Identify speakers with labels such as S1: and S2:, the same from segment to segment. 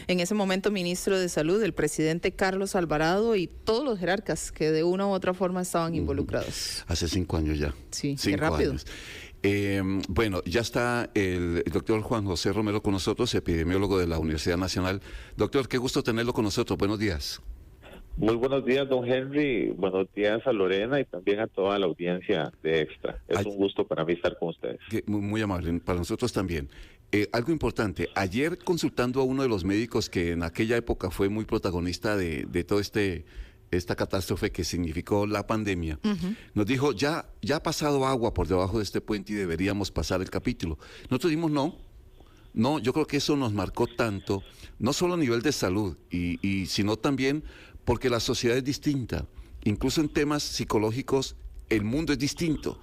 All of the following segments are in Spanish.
S1: en ese momento ministro de Salud, el presidente Carlos Alvarado y todos los jerarcas que de una u otra forma estaban involucrados.
S2: Hace 5 años ya.
S1: Sí,
S2: 5
S1: qué rápido.
S2: años. Bueno, ya está el doctor Juan José Romero con nosotros, epidemiólogo de la Universidad Nacional. Doctor, qué gusto tenerlo con nosotros. Buenos días.
S3: Muy buenos días, don Henry. Buenos días a Lorena y también a toda la audiencia de Extra. Es un gusto para mí estar con ustedes.
S2: Muy amable, para nosotros también. Algo importante, ayer consultando a uno de los médicos que en aquella época fue muy protagonista de todo esta catástrofe que significó la pandemia, nos dijo, ya ha pasado agua por debajo de este puente y deberíamos pasar el capítulo. Nosotros dijimos no, yo creo que eso nos marcó tanto, no solo a nivel de salud, sino también porque la sociedad es distinta, incluso en temas psicológicos el mundo es distinto,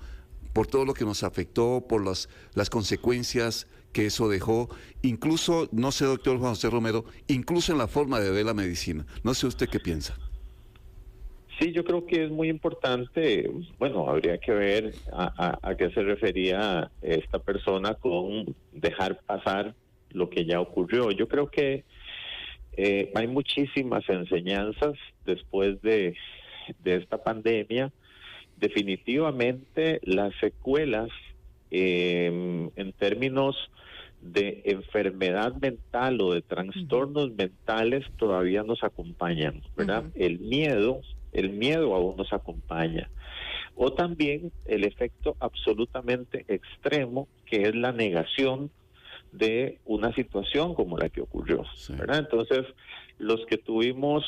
S2: por todo lo que nos afectó, por las consecuencias que eso dejó, incluso, no sé, doctor Juan José Romero, incluso en la forma de ver la medicina. No sé usted qué piensa.
S3: Sí, yo creo que es muy importante, bueno, habría que ver a qué se refería esta persona con dejar pasar lo que ya ocurrió. Yo creo que hay muchísimas enseñanzas después de esta pandemia. Definitivamente las secuelas en términos de enfermedad mental o de trastornos mentales todavía nos acompañan, ¿verdad? El miedo aún nos acompaña. O también el efecto absolutamente extremo, que es la negación de una situación como la que ocurrió, ¿verdad? Entonces, los que tuvimos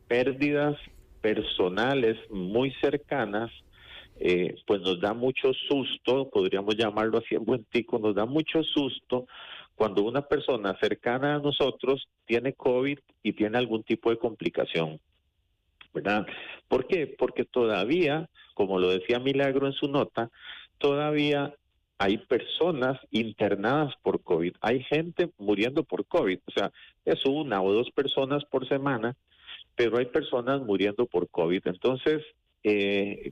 S3: pérdidas personales muy cercanas, pues nos da mucho susto, podríamos llamarlo así en buen tico, nos da mucho susto cuando una persona cercana a nosotros tiene COVID y tiene algún tipo de complicación, ¿verdad? ¿Por qué? Porque todavía, como lo decía Milagro en su nota, todavía hay personas internadas por COVID, hay gente muriendo por COVID, o sea, es 1 o 2 personas por semana, pero hay personas muriendo por COVID. Entonces,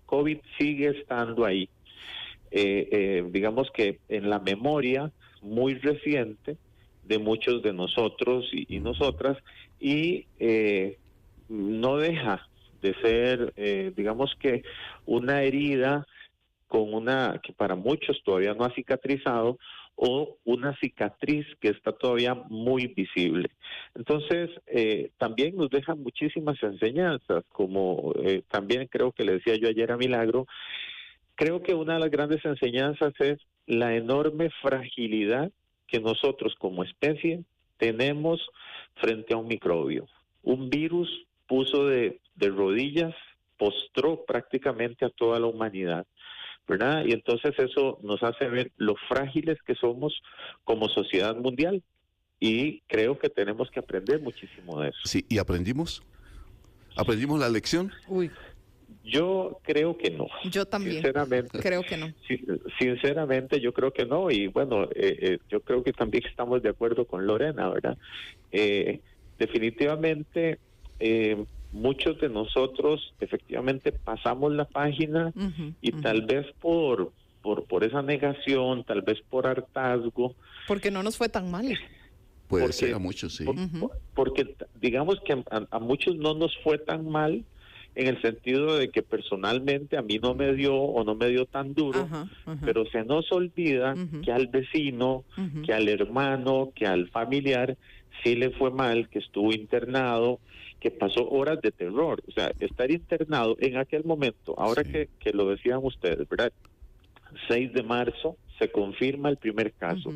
S3: COVID sigue estando ahí. Digamos que en la memoria muy reciente de muchos de nosotros y nosotras, y no deja de ser, digamos que una herida con que para muchos todavía no ha cicatrizado, o una cicatriz que está todavía muy visible. Entonces, también nos deja muchísimas enseñanzas, como también creo que le decía yo ayer a Milagro, creo que una de las grandes enseñanzas es la enorme fragilidad que nosotros como especie tenemos frente a un microbio. Un virus puso de rodillas, postró prácticamente a toda la humanidad, ¿verdad? Y entonces eso nos hace ver lo frágiles que somos como sociedad mundial, y creo que tenemos que aprender muchísimo de eso.
S2: Sí, ¿y aprendimos? ¿Aprendimos la lección?
S1: Uy.
S3: Yo creo que no.
S1: Yo también.
S3: Sinceramente.
S1: Creo que no.
S3: Sinceramente, yo creo que no. Y bueno, yo creo que también estamos de acuerdo con Lorena, ¿verdad? Definitivamente, muchos de nosotros efectivamente pasamos la página y tal vez por esa negación, tal vez por hartazgo.
S1: Porque no nos fue tan mal.
S2: Puede ser a muchos, sí.
S3: Porque digamos que a muchos no nos fue tan mal, en el sentido de que personalmente a mí no me dio o no me dio tan duro, pero se nos olvida que al vecino, que al hermano, que al familiar sí le fue mal, que estuvo internado, que pasó horas de terror. O sea, estar internado en aquel momento, ahora que lo decían ustedes, ¿verdad? 6 de marzo se confirma el primer caso.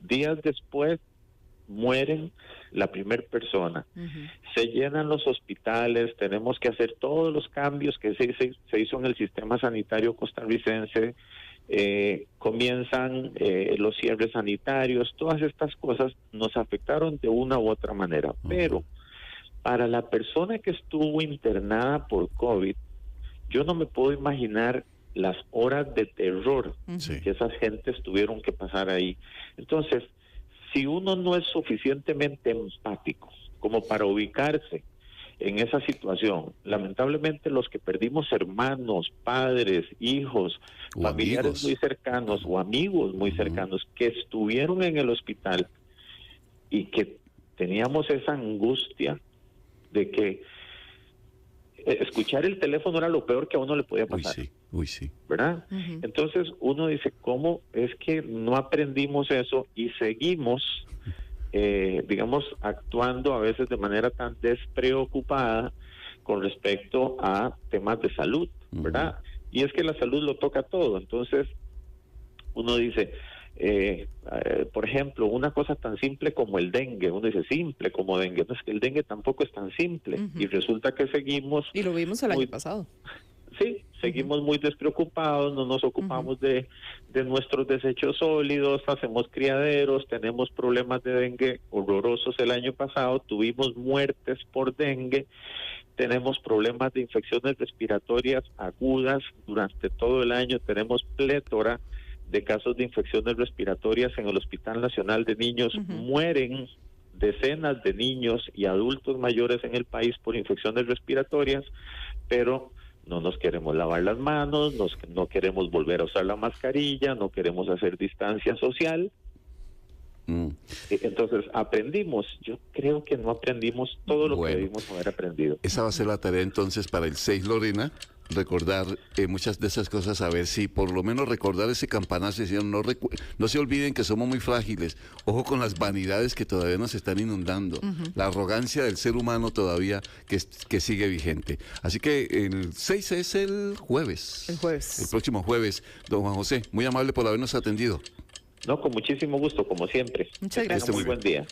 S3: Días después mueren la primera persona. Se llenan los hospitales, tenemos que hacer todos los cambios que se hizo en el sistema sanitario costarricense, comienzan los cierres sanitarios, todas estas cosas nos afectaron de una u otra manera. Pero para la persona que estuvo internada por COVID, yo no me puedo imaginar las horas de terror que esas gentes tuvieron que pasar ahí. Entonces, si uno no es suficientemente empático como para ubicarse en esa situación, lamentablemente los que perdimos hermanos, padres, hijos, o familiares amigos muy cercanos o amigos muy cercanos que estuvieron en el hospital y que teníamos esa angustia de que escuchar el teléfono era lo peor que a uno le podía pasar.
S2: Uy, sí.
S3: ¿Verdad? Entonces uno dice, ¿cómo es que no aprendimos eso y seguimos, digamos, actuando a veces de manera tan despreocupada con respecto a temas de salud, ¿verdad? Y es que la salud lo toca todo. Entonces uno dice, por ejemplo, una cosa tan simple como el dengue, uno dice simple como dengue, no es que el dengue tampoco es tan simple, y resulta que seguimos...
S1: Y lo vimos el año pasado.
S3: Sí, seguimos muy despreocupados, no nos ocupamos de nuestros desechos sólidos, hacemos criaderos, tenemos problemas de dengue horrorosos el año pasado, tuvimos muertes por dengue, tenemos problemas de infecciones respiratorias agudas durante todo el año, tenemos plétora de casos de infecciones respiratorias en el Hospital Nacional de Niños, mueren decenas de niños y adultos mayores en el país por infecciones respiratorias, pero no nos queremos lavar las manos, no queremos volver a usar la mascarilla, no queremos hacer distancia social. Entonces aprendimos, yo creo que no aprendimos todo lo que debimos haber aprendido.
S2: Esa va a ser la tarea entonces para el 6, Lorena, recordar muchas de esas cosas, a ver si por lo menos recordar ese campanazo, decir, no se olviden que somos muy frágiles, ojo con las vanidades que todavía nos están inundando, la arrogancia del ser humano todavía que sigue vigente. Así que el 6 es el jueves. El próximo jueves. Don Juan José, muy amable por habernos atendido.
S3: No, con muchísimo gusto, como siempre.
S1: Muchas gracias.
S3: Muy buen día.